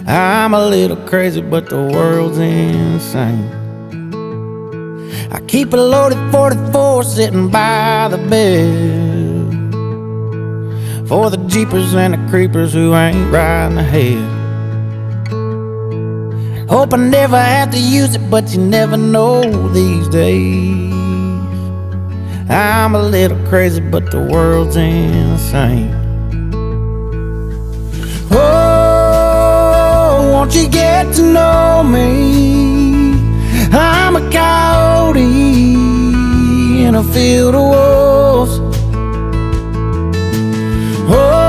I'm a little crazy, but the world's insane. I keep a loaded 44 sitting by the bed for the jeepers and the creepers who ain't riding ahead. Hope I never have to use it, but you never know these days. I'm a little crazy, but the world's insane. Oh, won't you get to know me? I'm a coyote in a field of wolves. Oh,